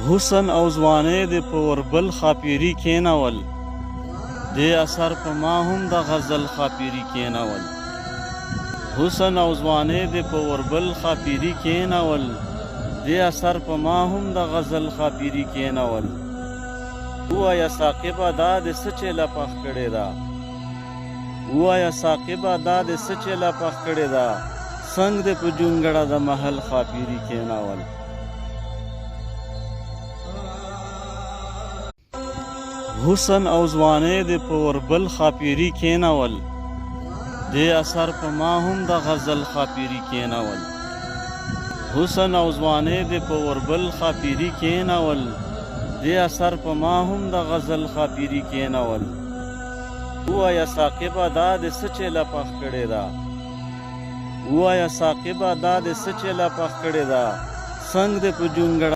حسن او ځوانۍ دې په وربل ښاپېري کښېنول، دې اثر په ما هم د غزل ښاپېري کښېنول. حسن او ځوانۍ دې په وربل ښاپېري کښېنول، دې اثر په ما هم د غزل ښاپېري کښېنول. ووایه ساقبه دا دې څه چیله پخ کړې ده، ووایه ساقبه دا دې څه چیله پخ کړې ده، څنګ دې په جونګړه د محل ښاپېري کښېنول. حسن او ځوانۍ دې په وربل ښاپېري کښېنول، دې اثر په ما هم د غزل ښاپېري کښېنول. حسن او ځوانۍ دې په وربل ښاپېري کښېنول، دې اثر په ما هم د غزل ښاپېري کښېنول. ووایه ساقبه دا دې څه چیله پخ کړې ده، ووایه ساقبه دا دې څه چیله پخ کړې ده، څنګ دې په جونګړه